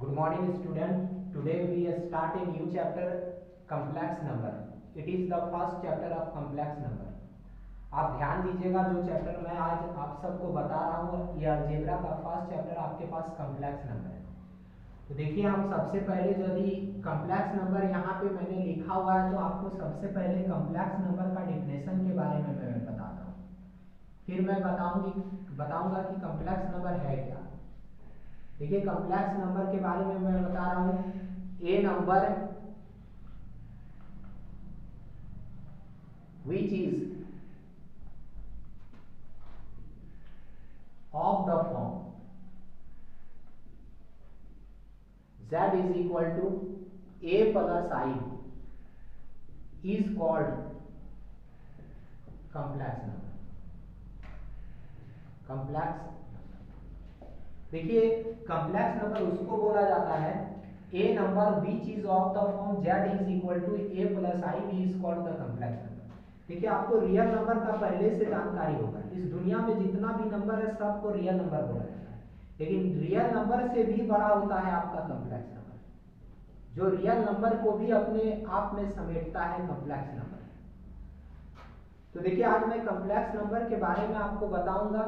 Good morning student. Today we start a new chapter, complex number. It is the first chapter of complex number. आप ध्यान दीजिएगा, जो chapter मैं आज आप सबको बता रहा हूँ ये अलजेब्रा का फर्स्ट चैप्टर आपके पास कॉम्प्लेक्स नंबर है। तो देखिए, हम सबसे पहले यदि कॉम्प्लेक्स नंबर यहाँ पे मैंने लिखा हुआ है तो आपको सबसे पहले कॉम्प्लेक्स नंबर का डिफिनेशन के बारे में मैं बताता हूँ, फिर मैं बताऊंगा कि कॉम्प्लेक्स नंबर है क्या। देखिए, कॉम्प्लेक्स नंबर के बारे में मैं बता रहा हूँ, a number which is of the form z is equal to a plus I is called complex number. complex देखिए, कॉम्प्लेक्स नंबर उसको बोला जाता है a number which is of the form z is equal to a plus i b is called the complex number. देखिए, आपको real number का पहले से जानकारी होगा, इस दुनिया में जितना भी नंबर है सबको रियल नंबर बोला जाता है, लेकिन रियल नंबर से भी बड़ा होता है आपका कॉम्प्लेक्स नंबर, जो रियल नंबर को भी अपने आप में समेटता है कॉम्प्लेक्स नंबर। तो देखिए, आज मैं कॉम्प्लेक्स नंबर के बारे में आपको बताऊंगा।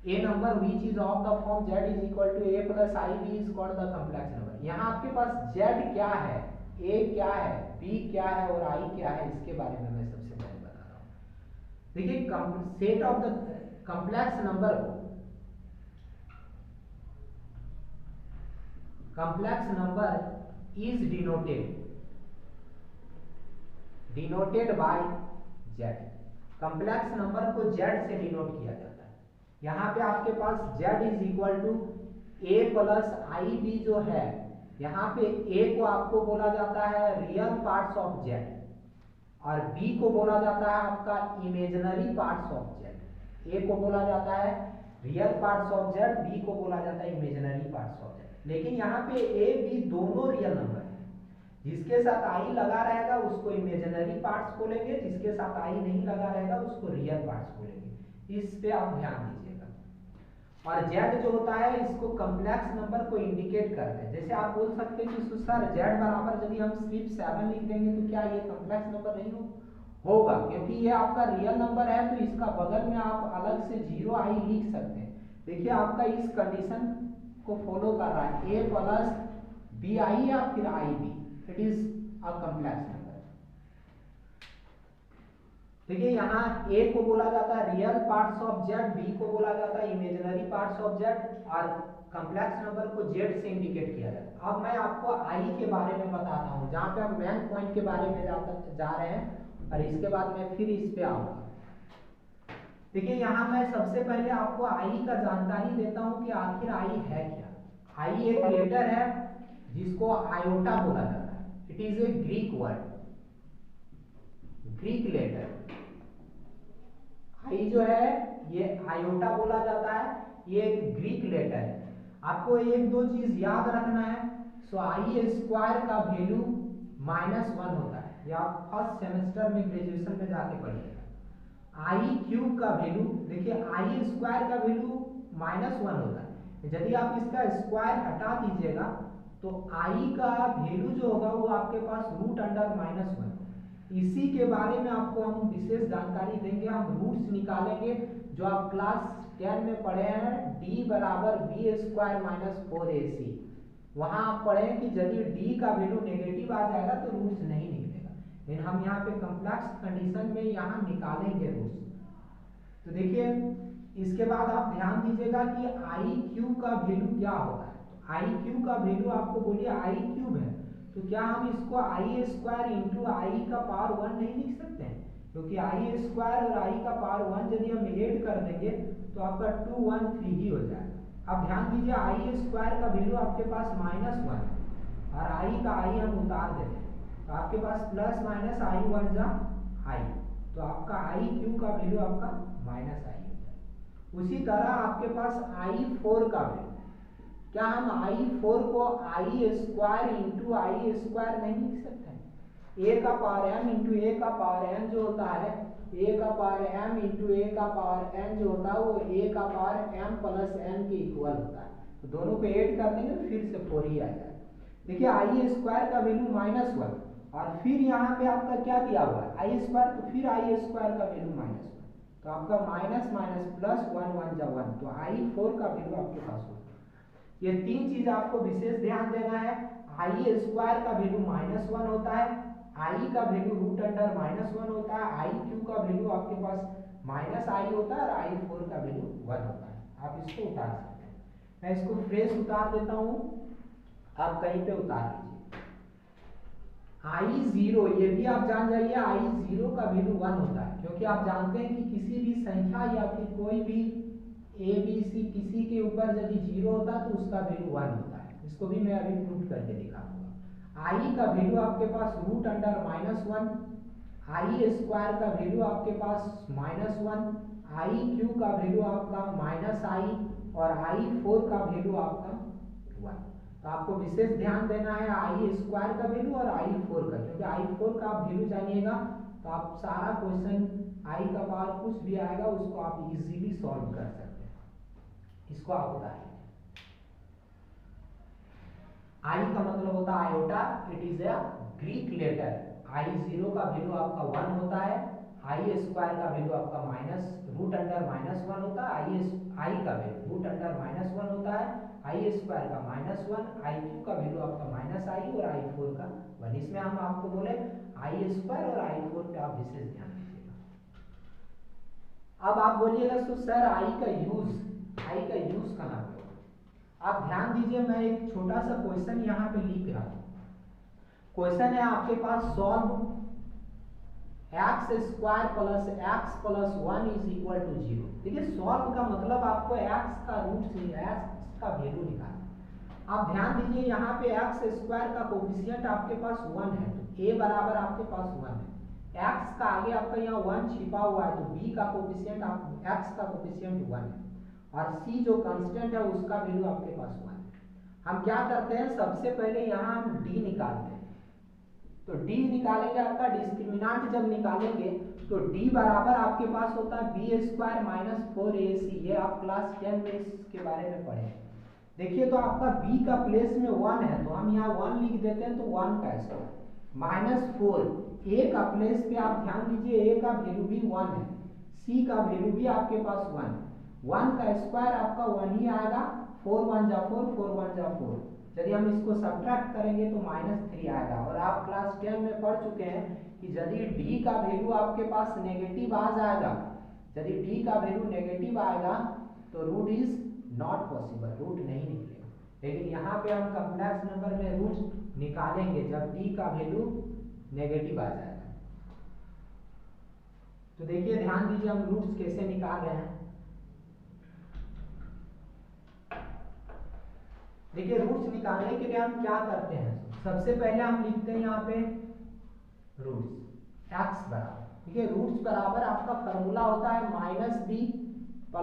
A number which is of the form z is equal to a plus i b is called the complex number. यहाँ आपके पास z क्या है, a क्या है, b क्या है और i क्या है, इसके बारे में मैं सबसे पहले बता रहा हूँ। देखिए, set of the complex number को complex number is denoted by z। Complex number को z से डिनोट किया जाता है। यहाँ पे आपके पास z is equal to a plus i b जो है, यहाँ पे a को आपको बोला जाता है रियल पार्ट्स ऑफ z और b को बोला जाता है आपका imaginary parts of z। a को बोला जाता है real parts of z, b को बोला जाता है इमेजिनरी पार्ट्स ऑफ z। लेकिन यहाँ पे a b दोनों रियल नंबर है, जिसके साथ i लगा रहेगा उसको इमेजिनरी पार्ट्स बोलेंगे, जिसके साथ i नहीं लगा रहेगा उसको रियल पार्ट्स बोलेंगे। इस पे आप ध्यान दीजिएगा। और z जो होता है इसको कॉम्प्लेक्स नंबर को इंडिकेट करते हैं। जैसे आप बोल सकते हैं कि सर z बराबर यदि हम सिर्फ 7 लिख देंगे तो क्या ये कॉम्प्लेक्स नंबर नहीं होगा, क्योंकि ये आपका रियल नंबर है तो इसका बगल में आप अलग से 0i लिख सकते हैं। देखिए, आपका इस कंडीशन को फॉलो कर रहा है a प्लस बी आई या फिर i b, it is a complex number. देखिए, यहाँ a को बोला जाता है real parts of z, b को बोला जाता है इमेजिनरी पार्ट्स ऑफ z और कॉम्प्लेक्स नंबर को z से इंडिकेट किया जाता है। अब मैं आपको i के बारे में बताता हूँ, जहाँ पे हम मेन पॉइंट के बारे में जा रहे हैं और इसके बाद मैं फिर इस पे आऊंगा। देखिए, यहाँ मैं सबसे पहले आपको i का जानकारी देता हूँ कि आखिर i है क्या। i एक लेटर है जिसको आयोटा बोला जाता है। It is a Greek word, Greek letter. I जो है ये आयोटा बोला जाता है, ये एक ग्रीक लेटर है। आपको एक दो चीज याद रखना है। सो आई स्क्वायर का वैल्यू -1 होता है, या आप फर्स्ट सेमेस्टर में ग्रेजुएशन में जाके पढ़िएगा। आई क्यूब का वैल्यू, देखिए आई स्क्वायर का वैल्यू -1 होता है। यदि आप इसका स्क्वायर हटा दीजिएगा तो आई का वैल्यू जो होगा वो आपके पास √(-1). इसी के बारे में आपको हम विशेष जानकारी देंगे। हम रूट्स निकालेंगे जो आप क्लास 10 में पढ़े हैं, d बराबर b स्क्वायर -4ac। वहां आप पढ़े कि यदि d का वैल्यू नेगेटिव आ जाएगा तो रूट्स नहीं निकलेगा, लेकिन हम यहाँ पे कॉम्प्लेक्स कंडीशन में यहाँ निकालेंगे रूट्स। तो देखिए, इसके बाद आप ध्यान दीजिएगा कि आई क्यूब का वैल्यू क्या होता है। तो आई क्यूब का वैल्यू आपको बोलिए आई क्यूब है, तो क्या हम इसको आई स्क्वायर इंटू आई का पावर 1 नहीं लिख सकते हैं, क्योंकि आई स्क्वायर और आई का पावर 1 यदि हम ऐड कर देंगे तो आपका 2 1 3 ही हो जाएगा। अब ध्यान दीजिए, आई स्क्वायर का वैल्यू आपके पास -1 और आई का आई हम उतार देते हैं तो आपके पास प्लस माइनस आई 1 जा आई, तो आपका आई क्यूब का वैल्यू आपका -i हो जाएगा। उसी तरह आपके पास i4 का वैल्यू, क्या हम i4 को आई स्क्वायर इंटू आई स्क्वायर नहीं लिख सकते हैं? a का पावर m इंटू a का पावर n जो होता है, a का पावर m इंटू a का पावर n जो होता है वो a का पावर m प्लस n के इक्वल होता है। तो दोनों को ऐड कर देंगे तो फिर से 4 ही आ जाएगा। देखिए आई स्क्वायर का वैल्यू -1 और फिर यहाँ पे आपका क्या दिया हुआ है आई स्क्वायर, तो फिर आई स्क्वायर का वैल्यू -1, तो आपका माइनस माइनस प्लस 1 1 जा 1, तो i4 का वैल्यू आपके पास होगा। ये तीन चीज आपको विशेष ध्यान देना है। आई स्क्वायर का वैल्यू -1 होता है, आई का वैल्यू √(-1) होता है, आई क्यू का वैल्यू आपके पास -i होता है और i4 का वैल्यू 1 होता है। आप इसको उतार सकते हैं। मैं इसको फ्रेश उतार देता हूँ, आप कहीं पे उतार लीजिए। I0 ये भी आप जान जाइए, I0 का वैल्यू 1 होता है, क्योंकि आप जानते हैं कि किसी भी संख्या या फिर कोई भी ए बी सी किसी के ऊपर यदि 0 होता है तो उसका वैल्यू 1 होता है। इसको भी मैं अभी प्रूव करके दिखाऊंगा। आई का वैल्यू आपके पास √(-1), आई स्क्वायर का वैल्यू आपके पास -1, आई क्यू का वैल्यू आपका -i और i4 का वैल्यू आपका 1। तो आपको विशेष ध्यान देना है आई स्क्वायर का वैल्यू और i4 का, क्योंकि i4 का आप वैल्यू जानिएगा तो आप सारा क्वेश्चन आई का पावर कुछ भी आएगा उसको आप इजीली सॉल्व कर सकते हैं। इसको आप बताइए। आई का मतलब होता है iota, it is a Greek letter. I0 का वैल्यू आपका 1 होता है, आई स्क्वायर का वैल्यू आपका √(-1) होता है, आई का वैल्यू √(-1) होता है, आई स्क्वायर का -1, आई क्यू का वैल्यू आपका -i और i4 का 1। इसमें हम आपको बोले आई स्क्वायर और i4 पे आप विशेष ध्यान दीजिएगा। अब आप बोलिएगा तो सर आई का यूज कहाँ पे होगा? आप ध्यान दीजिए, मैं एक छोटा सा क्वेश्चन यहाँ पे लिख रहा हूँ। क्वेश्चन है आपके पास सॉल्व x² + x + 1 = 0। देखिए सॉल्व का मतलब आपको x का रूट x का वैल्यू निकालना। आप ध्यान दीजिए यहाँ पे x² का कोफिशिएंट आपके पास 1 है, तो a बराबर आपके पास 1 है। x का आगे आपका यहाँ 1 छिपा हुआ है, तो b का कोफिशिएंट x का कोफिशिएंट 1 है और c जो कांस्टेंट है उसका वैल्यू आपके पास 1 है। हम क्या करते हैं, सबसे पहले यहाँ हम d निकालते हैं। तो d निकालेंगे, आपका डिस्क्रिमिनेंट जब निकालेंगे तो d बराबर आपके पास होता है b² - 4ac। ये आप क्लास 10 में इसके बारे में पढ़े। देखिए तो आपका b का प्लेस में 1 है, तो हम यहाँ 1 लिख देते हैं, तो 1 का स्क्वायर -4। a का प्लेस पे आप ध्यान दीजिए, a का वैल्यू भी 1 है, c का वैल्यू भी आपके पास 1 का स्क्वायर आपका 1 ही आएगा। 4 1 जा 4, 4 1 जा 4। यदि हम इसको सब्ट्रैक्ट करेंगे तो -3 आएगा। और आप क्लास 10 में पढ़ चुके हैं कि यदि d का वैल्यू आपके पास नेगेटिव आ जाएगा, यदि d का वैल्यू नेगेटिव आएगा तो root is not possible, root नहीं निकलेगा। लेकिन यहाँ पे हम कॉम्प्लेक्स नंबर में रूट निकालेंगे जब d का वैल्यू नेगेटिव आ जाएगा। तो देखिए ध्यान दीजिए हम रूट्स कैसे निकाल रहे हैं। देखिए रूट्स निकालने के लिए हम क्या करते हैं, सबसे पहले हम लिखते हैं यहाँ पे रूट्स x बराबर। देखिए रूट्स बराबर आपका फॉर्मूला होता है -b ±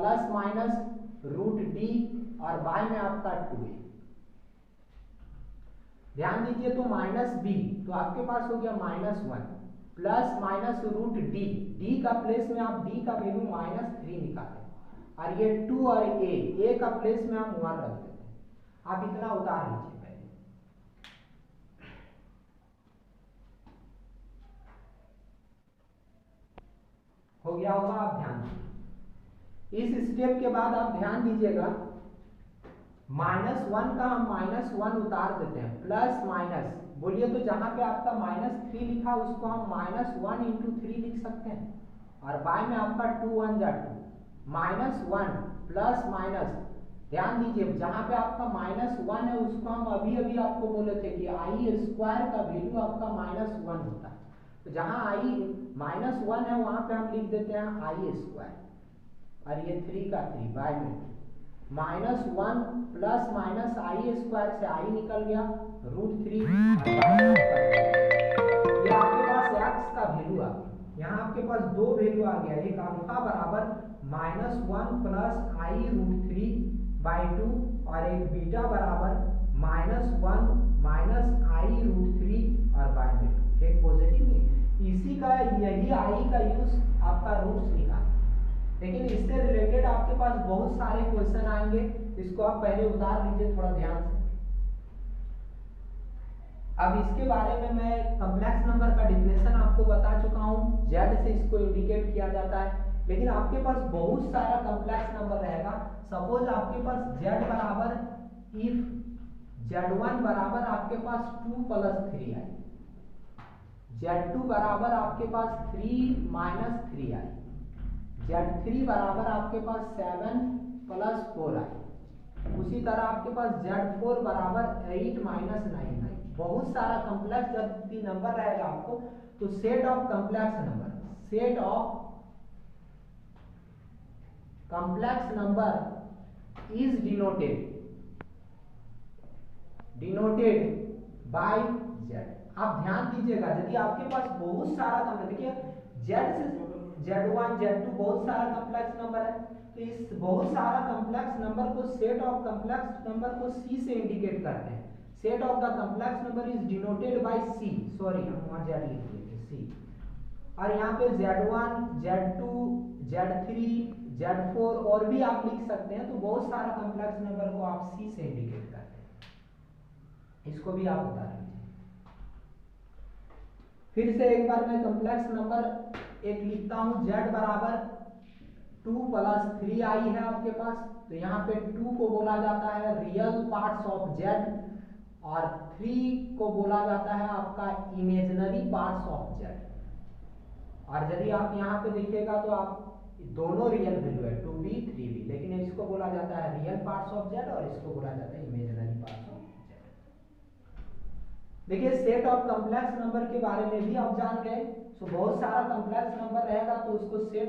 √d और बाय में आपका 2a। ध्यान दीजिए तो -b तो आपके पास हो गया -1 प्लस √d, d का प्लेस में आप d का वैल्यू -3 निकालें और ये 2 और a का प्लेस में हम 1 रख देते हैं। आप इतना उतार लीजिए पहले। हो गया होगा, आप ध्यान दीजिए। इस स्टेप के बाद आप ध्यान दीजिएगा, -1 का हम -1 उतार देते हैं, प्लस माइनस बोलिए तो जहां पे आपका -3 लिखा उसको हम -1 × 3 लिख सकते हैं और बाय में आपका 2 1 जा 2 -1 प्लस माइनस। ध्यान दीजिए जहां पे आपका -1 है उसको हम अभी आपको बोले थे कि i² का वैल्यू आपका -1 होता है, तो जहां i -1 है वहां पे हम लिख देते हैं i² और ये 3 का 3 बाय में -1 प्लस माइनस i² से i निकल गया √3 ये आपके पास x का वैल्यू आ गया। यहाँ आपके पास दो वैल्यू आ गया, एक अल्फा बराबर -1 प्लस i √3/2 और एक बीटा बराबर -1 माइनस i √3 और बाय में 2, एक पॉजिटिव नहीं। इसी का यही i का यूज आपका रूट्स निकाल। लेकिन इससे रिलेटेड आपके पास बहुत सारे क्वेश्चन आएंगे, इसको आप पहले उतार लीजिए थोड़ा ध्यान से। अब इसके बारे में मैं कॉम्प्लेक्स नंबर का डिफिनेशन आपको बता चुका हूँ, जेड से इसको इंडिकेट किया जाता है। लेकिन आपके पास बहुत सारा कॉम्प्लेक्स नंबर रहेगा। सपोज आपके पास जेड बराबर, इफ जेड1 बराबर आपके पास 2 + 3 आई, जेड2 बराबर आपके पास 3 - 3 आई, जेड3 बराबर आपके पास 7 + 4 आई, उसी तरह आपके पास जेड4 बराबर 8 - 9 आई। बहुत सारा कॉम्प्लेक्स जब भी नंबर रहेगा आपको, तो set of complex number, set of complex number is denoted bye Z. आप ध्यान दीजिएगा, यदि आपके पास बहुत सारा कॉम्प्लेक्स, देखिए जेड से जेड1 जेड2 बहुत सारा कॉम्प्लेक्स नंबर है, तो इस बहुत सारा कॉम्प्लेक्स नंबर को, सेट ऑफ कॉम्प्लेक्स नंबर को सी से इंडिकेट करते हैं। Set of the complex number is denoted by C, sorry हम वहां जेड लिख दिए थे, सी। और यहाँ पे जेड1 जेड2 जेड3 जेड4 और भी आप लिख सकते हैं। तो बहुत सारा कॉम्प्लेक्स नंबर को आप सी से इंडिकेट करते हैं, इसको भी आप बता लीजिए। फिर से एक बार मैं कॉम्प्लेक्स नंबर एक लिखता हूं, z बराबर 2 + 3 आई है आपके पास, तो यहाँ पे 2 को बोला जाता है रियल पार्ट्स ऑफ z, और 3 को बोला जाता है आपका इमेजिनरी पार्ट्स ऑफ z। और यदि आप यहाँ पे देखिएगा तो आप दोनों रियल वैल्यू है, 2b 3b, लेकिन इसको बोला जाता है रियल पार्ट्स ऑफ z और इसको बोला जाता है इमेजिनरी पार्ट्स ऑफ z। देखिए सेट ऑफ कॉम्प्लेक्स नंबर के बारे में भी आप जान गए। सो बहुत सारा कॉम्प्लेक्स नंबर रहेगा तो उसको सेट